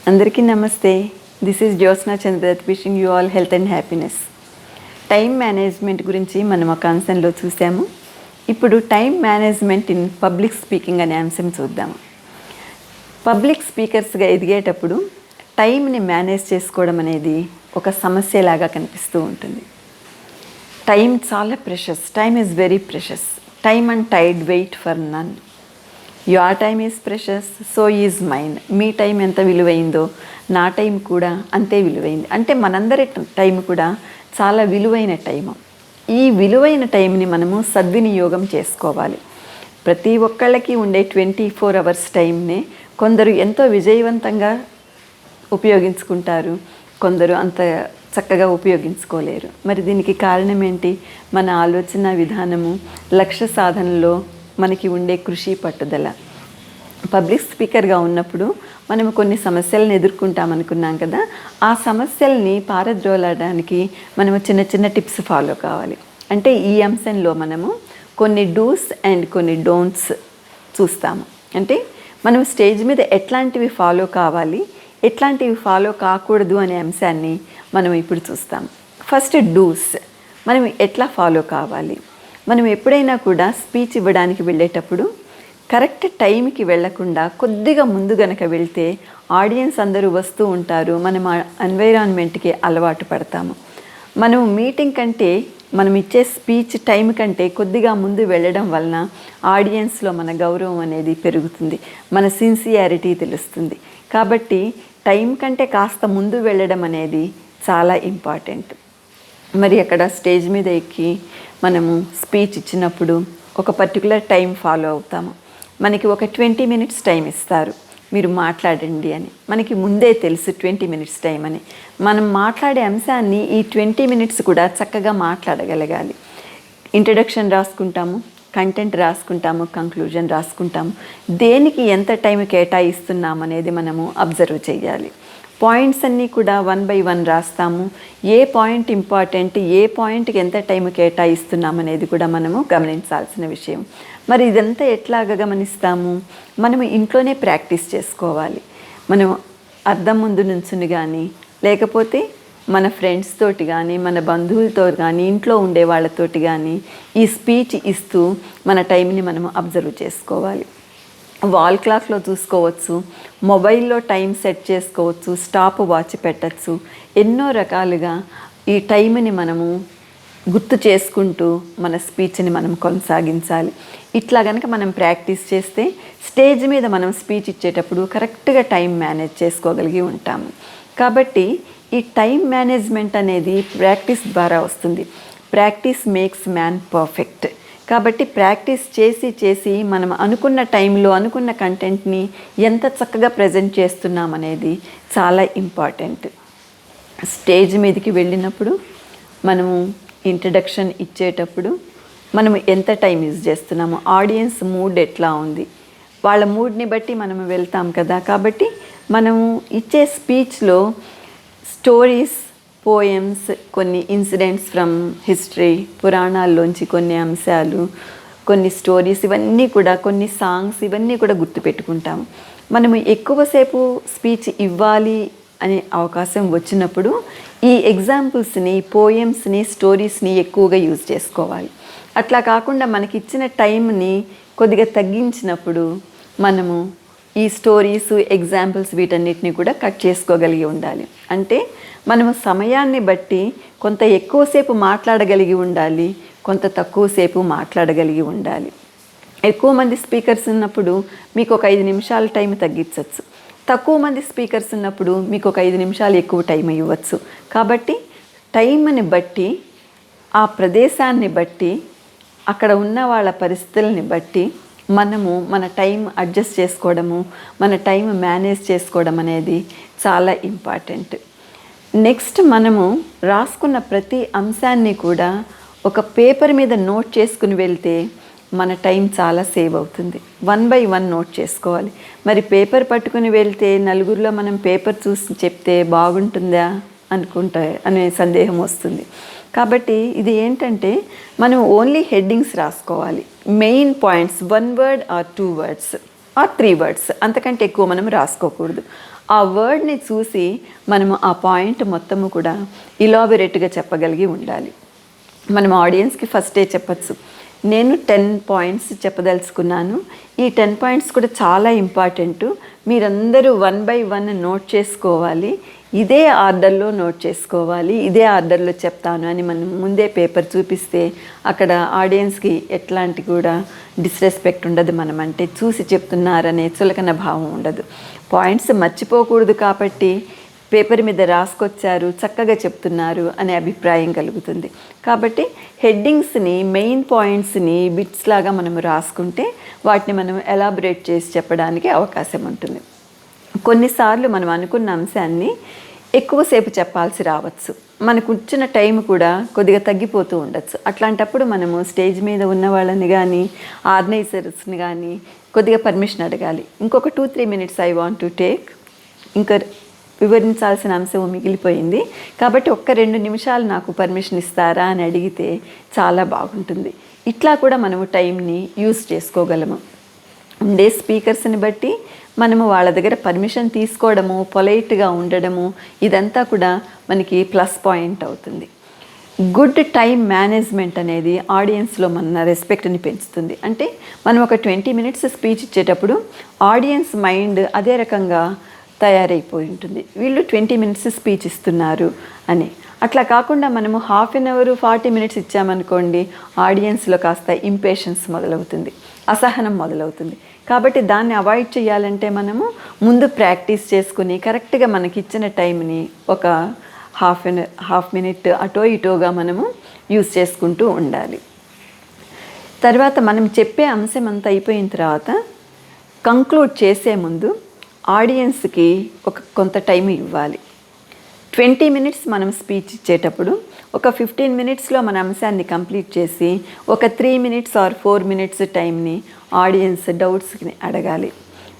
అందరికీ నమస్తే. This is Jyotsna Chandradutt wishing you all health and happiness. Time management గురించి మనం ఒక అంశంలో చూసాము. ఇప్పుడు time management in public speaking అనే అంశం చూద్దాము. పబ్లిక్ స్పీకర్స్గా ఎదిగేటప్పుడు టైంని మేనేజ్ చేసుకోవడం అనేది ఒక సమస్యలాగా కనిపిస్తూ ఉంటుంది. టైం చాలా precious. Time is very precious. Time and tide wait for none. Your time is precious, so is mine. మీ టైం ఎంత విలువైందో నా టైం కూడా అంతే విలువైంది. అంటే మనందరి టైం కూడా చాలా విలువైన టైము. ఈ విలువైన టైంని మనము సద్వినియోగం చేసుకోవాలి. ప్రతి ఒక్కళ్ళకి ఉండే 24 అవర్స్ టైంని కొందరు ఎంతో విజయవంతంగా ఉపయోగించుకుంటారు, కొందరు అంత చక్కగా ఉపయోగించుకోలేరు. మరి దీనికి కారణం ఏంటి? మన ఆలోచన విధానము, లక్ష్య సాధనలో మనకి ఉండే కృషి, పట్టుదల. పబ్లిక్ స్పీకర్గా ఉన్నప్పుడు మనము కొన్ని సమస్యలను ఎదుర్కొంటాం అనుకున్నాం కదా. ఆ సమస్యల్ని పారద్రోలడానికి మనము చిన్న చిన్న టిప్స్ ఫాలో కావాలి. అంటే ఈ అంశంలో మనము కొన్ని డూస్ అండ్ కొన్ని డోంట్స్ చూస్తాము. అంటే మనం స్టేజ్ మీద ఎట్లాంటివి ఫాలో కావాలి, ఎట్లాంటివి ఫాలో కాకూడదు అనే అంశాన్ని మనం ఇప్పుడు చూస్తాం. First do's. మనం ఎట్లా ఫాలో కావాలి? మనం ఎప్పుడైనా కూడా స్పీచ్ ఇవ్వడానికి వెళ్ళేటప్పుడు కరెక్ట్ టైంకి వెళ్లకుండా కొద్దిగా ముందు గనక వెళ్తే ఆడియన్స్ అందరూ వస్తూ ఉంటారు. మనం ఆ ఎన్వైరాన్మెంట్కి అలవాటు పడతాము. మనం మీటింగ్ కంటే, మనం ఇచ్చే స్పీచ్ టైం కంటే కొద్దిగా ముందు వెళ్ళడం వలన ఆడియన్స్లో మన గౌరవం అనేది పెరుగుతుంది, మన సిన్సియారిటీ తెలుస్తుంది. కాబట్టి టైం కంటే కాస్త ముందు వెళ్ళడం అనేది చాలా ఇంపార్టెంట్. మరి అక్కడ స్టేజ్ మీద ఎక్కి మనము స్పీచ్ ఇచ్చినప్పుడు ఒక పర్టికులర్ టైం ఫాలో అవుతాము. మనకి ఒక 20 మినిట్స్ టైం ఇస్తారు, మీరు మాట్లాడండి అని. మనకి ముందే తెలుసు 20 మినిట్స్ టైం అని. మనం మాట్లాడే అంశాన్ని ఈ 20 మినిట్స్ కూడా చక్కగా మాట్లాడగలగాలి. ఇంట్రడక్షన్ రాసుకుంటాము, కంటెంట్ రాసుకుంటాము, కంక్లూజన్ రాసుకుంటాము. దేనికి ఎంత టైం కేటాయిస్తున్నాం అనేది మనము అబ్జర్వ్ చేయాలి. పాయింట్స్ అన్నీ కూడా 1 by 1 రాస్తాము. ఏ పాయింట్ ఇంపార్టెంట్, ఏ పాయింట్కి ఎంత టైం కేటాయిస్తున్నాం అనేది కూడా మనము గమనించాల్సిన విషయం. మరి ఇదంతా ఎట్లాగా గమనిస్తాము? మనము ఇంట్లోనే ప్రాక్టీస్ చేసుకోవాలి. మనం అద్దం ముందు నుంచుని కానీ, లేకపోతే మన ఫ్రెండ్స్ తోటి కానీ, మన బంధువులతో కానీ, ఇంట్లో ఉండే వాళ్ళతోటి కానీ ఈ స్పీచ్ ఇస్తూ మన టైంని మనము అబ్జర్వ్ చేసుకోవాలి. వాల్ క్లాక్లో చూసుకోవచ్చు, మొబైల్లో టైం సెట్ చేసుకోవచ్చు, స్టాప్ వాచ్ పెట్టచ్చు. ఎన్నో రకాలుగా ఈ టైంని మనము గుర్తు చేసుకుంటూ మన స్పీచ్ని మనం కొనసాగించాలి. ఇట్లా కనుక మనం ప్రాక్టీస్ చేస్తే స్టేజ్ మీద మనం స్పీచ్ ఇచ్చేటప్పుడు కరెక్ట్గా టైం మేనేజ్ చేసుకోగలిగి ఉంటాము. కాబట్టి ఈ టైం మేనేజ్మెంట్ అనేది ప్రాక్టీస్ ద్వారా వస్తుంది. Practice makes man perfect. కాబట్టి ప్రాక్టీస్ చేసి చేసి మనం అనుకున్న టైంలో అనుకున్న కంటెంట్ని ఎంత చక్కగా ప్రజెంట్ చేస్తున్నాం అనేది చాలా ఇంపార్టెంట్. స్టేజ్ మీదకి వెళ్ళినప్పుడు మనము ఇంట్రడక్షన్ ఇచ్చేటప్పుడు మనము ఎంత టైం యూజ్ చేస్తున్నాము, ఆడియన్స్ మూడ్ ఎట్లా ఉంది, వాళ్ళ మూడ్ని బట్టి మనము వెళ్తాం కదా. కాబట్టి మనము ఇచ్చే స్పీచ్లో స్టోరీస్, పోయమ్స్, కొన్ని ఇన్సిడెంట్స్ ఫ్రమ్ హిస్టరీ, పురాణాల్లోంచి కొన్ని అంశాలు, కొన్ని స్టోరీస్, ఇవన్నీ కూడా, కొన్ని సాంగ్స్, ఇవన్నీ కూడా గుర్తుపెట్టుకుంటాము. మనము ఎక్కువసేపు స్పీచ్ ఇవ్వాలి అనే అవకాశం వచ్చినప్పుడు ఈ ఎగ్జాంపుల్స్ని, పోయమ్స్ని, స్టోరీస్ని ఎక్కువగా యూజ్ చేసుకోవాలి. అట్లా కాకుండా మనకి ఇచ్చిన టైంని కొద్దిగా తగ్గించినప్పుడు మనము ఈ స్టోరీస్, ఎగ్జాంపుల్స్ వీటన్నిటిని కూడా కట్ చేసుకోగలిగి ఉండాలి. అంటే మనము సమయాన్ని బట్టి కొంత ఎక్కువసేపు మాట్లాడగలిగి ఉండాలి, కొంత తక్కువసేపు మాట్లాడగలిగి ఉండాలి. ఎక్కువ మంది స్పీకర్స్ ఉన్నప్పుడు మీకు ఒక 5 నిమిషాల టైం తగ్గించవచ్చు. తక్కువ మంది స్పీకర్స్ ఉన్నప్పుడు మీకు ఒక 5 నిమిషాలు ఎక్కువ టైం ఇవ్వచ్చు. కాబట్టి టైంని బట్టి, ఆ ప్రదేశాన్ని బట్టి, అక్కడ ఉన్న వాళ్ళ పరిస్థితులని బట్టి మనము మన టైం అడ్జస్ట్ చేసుకోవడము, మన టైం మేనేజ్ చేసుకోవడం అనేది చాలా ఇంపార్టెంట్. నెక్స్ట్ మనము రాసుకున్న ప్రతి అంశాన్ని కూడా ఒక పేపర్ మీద నోట్ చేసుకుని వెళ్తే మన టైం చాలా సేవ్ అవుతుంది. 1 by 1 నోట్ చేసుకోవాలి. మరి పేపర్ పట్టుకుని వెళ్తే నలుగురిలో మనం పేపర్ చూసి చెప్తే బాగుంటుందా అనే సందేహం వస్తుంది. కాబట్టి ఇది ఏంటంటే మనం ఓన్లీ హెడ్డింగ్స్ రాసుకోవాలి. Main points 1 word or 2 words or 3 words, అంతకంటే ఎక్కువ మనం రాసుకోకూడదు. ఆ వర్డ్ని చూసి మనము ఆ పాయింట్ మొత్తము కూడా ఇలాబొరేట్గా చెప్పగలిగి ఉండాలి. మనం ఆడియన్స్కి ఫస్టే చెప్పచ్చు, నేను 10 పాయింట్స్ చెప్పదలుచుకున్నాను, ఈ 10 పాయింట్స్ కూడా చాలా ఇంపార్టెంటు, మీరందరూ 1 by 1 నోట్ చేసుకోవాలి, ఇదే ఆర్డర్లో నోట్ చేసుకోవాలి, ఇదే ఆర్డర్లో చెప్తాను అని మనం ముందే పేపర్ చూపిస్తే అక్కడ ఆడియన్స్కి ఎట్లాంటి కూడా డిస్రెస్పెక్ట్ ఉండదు. మనం అంటే చూసి చెప్తున్నారనే చులకన భావం ఉండదు. పాయింట్స్ మర్చిపోకూడదు కాబట్టి పేపర్ మీద రాసుకొచ్చారు, చక్కగా చెప్తున్నారు అనే అభిప్రాయం కలుగుతుంది. కాబట్టి హెడ్డింగ్స్ని, మెయిన్ పాయింట్స్ని బిట్స్ లాగా మనం రాసుకుంటే వాటిని మనం ఎలాబొరేట్ చేసి చెప్పడానికి అవకాశం ఉంటుంది. కొన్నిసార్లు మనం అనుకున్న అంశాన్ని ఎక్కువసేపు చెప్పాల్సి రావచ్చు, మనకు వచ్చిన టైం కూడా కొద్దిగా తగ్గిపోతూ ఉండొచ్చు. అట్లాంటప్పుడు మనము స్టేజ్ మీద ఉన్న వాళ్ళని కానీ ఆర్గనైజర్స్ని కానీ కొద్దిగా పర్మిషన్ అడగాలి. ఇంకొక 2-3 minutes I want to take, ఇంకా వివరించాల్సిన అంశం మిగిలిపోయింది కాబట్టి ఒక్క 2 నిమిషాలు నాకు పర్మిషన్ ఇస్తారా అని అడిగితే చాలా బాగుంటుంది. ఇట్లా కూడా మనము టైంని యూజ్ చేసుకోగలము. ఉండే స్పీకర్స్ని బట్టి మనము వాళ్ళ దగ్గర పర్మిషన్ తీసుకోవడము, పొలైట్గా ఉండడము, ఇదంతా కూడా మనకి ప్లస్ పాయింట్ అవుతుంది. గుడ్ టైం మేనేజ్మెంట్ అనేది ఆడియన్స్లో మన రెస్పెక్ట్ని పెంచుతుంది. అంటే మనం ఒక 20 minutes స్పీచ్ ఇచ్చేటప్పుడు ఆడియన్స్ మైండ్ అదే రకంగా తయారైపోయి ఉంటుంది, వీళ్ళు 20 minutes స్పీచ్ ఇస్తున్నారు అని. అట్లా కాకుండా మనము 1/2 hour 40 minutes ఇచ్చామనుకోండి, ఆడియన్స్లో కాస్త ఇంపేషన్స్ మొదలవుతుంది, అసహనం మొదలవుతుంది. కాబట్టి దాన్ని అవాయిడ్ చేయాలంటే మనము ముందు ప్రాక్టీస్ చేసుకుని కరెక్ట్గా మనకి ఇచ్చిన టైంని ఒక హాఫ్ మినిట్ అటో ఇటోగా మనము యూజ్ చేసుకుంటూ ఉండాలి. తర్వాత మనం చెప్పే అంశం అంతా అయిపోయిన తర్వాత కంక్లూడ్ చేసే ముందు ఆడియన్స్కి కొంత టైం ఇవ్వాలి. 20 minutes మనం స్పీచ్ ఇచ్చేటప్పుడు ఒక 15 minutesలో మన అంశాన్ని కంప్లీట్ చేసి ఒక 3 minutes or 4 minutes టైంని ఆడియన్స్ డౌట్స్ని అడగాలి.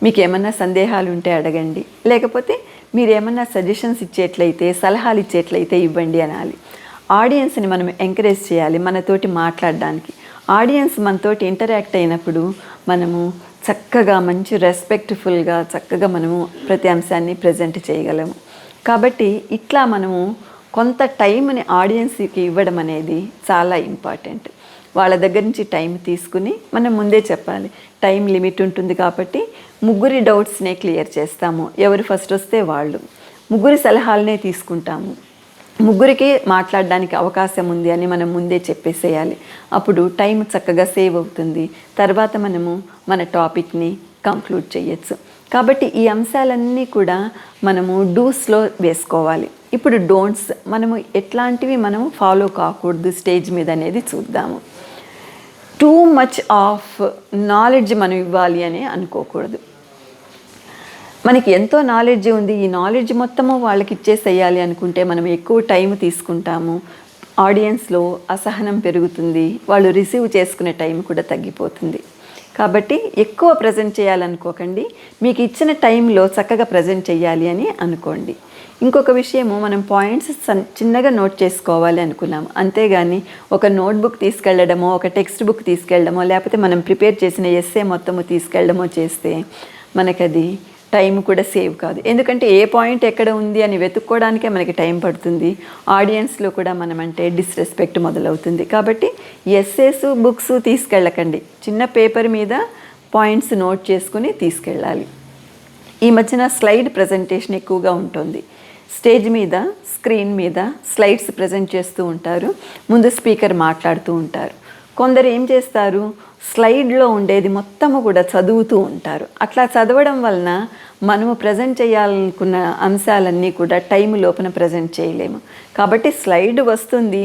మీకు ఏమన్నా సందేహాలు ఉంటే అడగండి, లేకపోతే మీరు ఏమన్నా సజెషన్స్ ఇచ్చేట్లయితే, సలహాలు ఇచ్చేట్లయితే ఇవ్వండి అనాలి. ఆడియన్స్ని మనం ఎంకరేజ్ చేయాలి మనతోటి మాట్లాడడానికి. ఆడియన్స్ మనతోటి ఇంటరాక్ట్ అయినప్పుడు మనము చక్కగా మంచి రెస్పెక్ట్ఫుల్గా చక్కగా మనము ప్రతి అంశాన్ని ప్రజెంట్ చేయగలము. కాబట్టి ఇట్లా మనము కొంత టైంని ఆడియన్స్కి ఇవ్వడం అనేది చాలా ఇంపార్టెంట్. వాళ్ళ దగ్గర నుంచి టైం తీసుకుని మనం ముందే చెప్పాలి, టైం లిమిట్ ఉంటుంది కాబట్టి 3 డౌట్స్నే క్లియర్ చేస్తాము, ఎవరు ఫస్ట్ వస్తే వాళ్ళు 3 సలహాలనే తీసుకుంటాము, 3కే మాట్లాడడానికి అవకాశం ఉంది అని మనం ముందే చెప్పేసేయాలి. అప్పుడు టైం చక్కగా సేవ్ అవుతుంది. తర్వాత మనము మన టాపిక్ని కంక్లూడ్ చేయొచ్చు. కాబట్టి ఈ అంశాలన్నీ కూడా మనము డూస్లో వేసుకోవాలి. ఇప్పుడు డోంట్స్ మనము ఎట్లాంటివి మనము ఫాలో కాకూడదు స్టేజ్ మీద అనేది చూద్దాము. టూ మచ్ ఆఫ్ నాలెడ్జ్ మనం ఇవ్వాలి అని అనుకోకూడదు. మనకి ఎంతో నాలెడ్జ్ ఉంది, ఈ నాలెడ్జ్ మొత్తము వాళ్ళకి ఇచ్చేసేయాలి అనుకుంటే మనం ఎక్కువ టైం తీసుకుంటాము, ఆడియన్స్లో అసహనం పెరుగుతుంది, వాళ్ళు రిసీవ్ చేసుకునే టైం కూడా తగ్గిపోతుంది. కాబట్టి ఎక్కువ ప్రజెంట్ చేయాలనుకోకండి, మీకు ఇచ్చిన టైంలో చక్కగా ప్రజెంట్ చేయాలి అని అనుకోండి. ఇంకొక విషయము, మనం పాయింట్స్ చిన్నగా నోట్ చేసుకోవాలి అనుకున్నాము, అంతేగాని ఒక నోట్బుక్ తీసుకెళ్ళడమో, ఒక టెక్స్ట్ బుక్ తీసుకెళ్ళడమో, లేకపోతే మనం ప్రిపేర్ చేసిన ఎస్సే మొత్తము తీసుకెళ్ళడమో చేస్తే మనకది టైం కూడా సేవ్ కాదు. ఎందుకంటే ఏ పాయింట్ ఎక్కడ ఉంది అని వెతుక్కోవడానికే మనకి టైం పడుతుంది. ఆడియన్స్లో కూడా మనం అంటే డిస్రెస్పెక్ట్ మొదలవుతుంది. కాబట్టి ఎస్సేస్ బుక్స్ తీసుకెళ్ళకండి, చిన్న పేపర్ మీద పాయింట్స్ నోట్ చేసుకుని తీసుకెళ్ళాలి. ఈ మధ్యన స్లైడ్ ప్రజెంటేషన్ ఎక్కువగా ఉంటుంది. స్టేజ్ మీద, స్క్రీన్ మీద స్లైడ్స్ ప్రజెంట్ చేస్తూ ఉంటారు, ముందు స్పీకర్ మాట్లాడుతూ ఉంటారు. కొందరు ఏం చేస్తారు, స్లైడ్లో ఉండేది మొత్తము కూడా చదువుతూ ఉంటారు. అట్లా చదవడం వలన మనము ప్రజెంట్ చేయాలనుకున్న అంశాలన్నీ కూడా టైం లోపల ప్రజెంట్ చేయలేము. కాబట్టి స్లైడ్ వస్తుంది,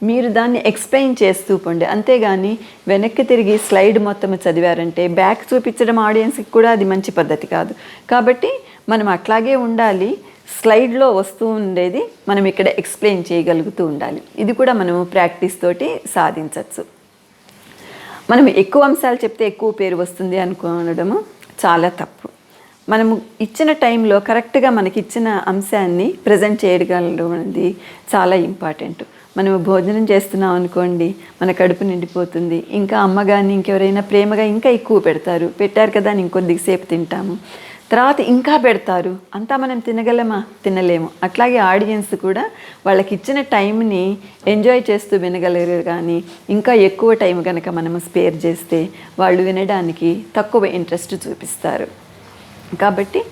మీరు దాన్ని ఎక్స్ప్లెయిన్ చేస్తూ పోండి, అంతేగాని వెనక్కి తిరిగి స్లైడ్ మొత్తం చదివారంటే బ్యాక్ చూపించడం ఆడియన్స్కి కూడా అది మంచి పద్ధతి కాదు. కాబట్టి మనం అట్లాగే ఉండాలి, స్లైడ్లో వస్తూ ఉండేది మనం ఇక్కడ ఎక్స్ప్లెయిన్ చేయగలుగుతూ ఉండాలి. ఇది కూడా మనము ప్రాక్టీస్ తోటి సాధించవచ్చు. మనం ఎక్కువ అంశాలు చెప్తే ఎక్కువ పేరు వస్తుంది అనుకోవడము చాలా తప్పు. మనము ఇచ్చిన టైంలో కరెక్ట్గా మనకి ఇచ్చిన అంశాన్ని ప్రజెంట్ చేయగలగడం అనేది చాలా ఇంపార్టెంట్. మనము భోజనం చేస్తున్నాం అనుకోండి, మన కడుపు నిండిపోతుంది, ఇంకా అమ్మ కానీ ఇంకెవరైనా ప్రేమగా ఇంకా ఎక్కువ పెట్టారు కదా అని ఇంకొద్దిసేపు తింటాము. తర్వాత ఇంకా పెడతారు. అంతా మనం తినగలమా? తినలేము. అట్లాగే ఆడియన్స్ కూడా వాళ్ళకి ఇచ్చిన టైంని ఎంజాయ్ చేస్తూ వినగలరు. కానీ ఇంకా ఎక్కువ టైం కనుక మనము స్పేర్ చేస్తే వాళ్ళు వినడానికి తక్కువ ఇంట్రెస్ట్ చూపిస్తారు. కాబట్టి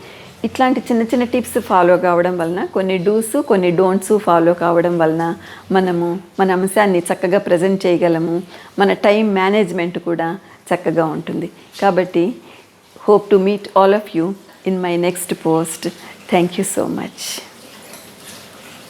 ఇట్లాంటి చిన్న చిన్న టిప్స్ ఫాలో కావడం వలన, కొన్ని డూస్ కొన్ని డోంట్స్ ఫాలో కావడం వలన మనము మన అంశాన్ని చక్కగా ప్రజెంట్ చేయగలము. మన టైం మేనేజ్మెంట్ కూడా చక్కగా ఉంటుంది. కాబట్టి hope to meet all of you in my next post. Thank you so much.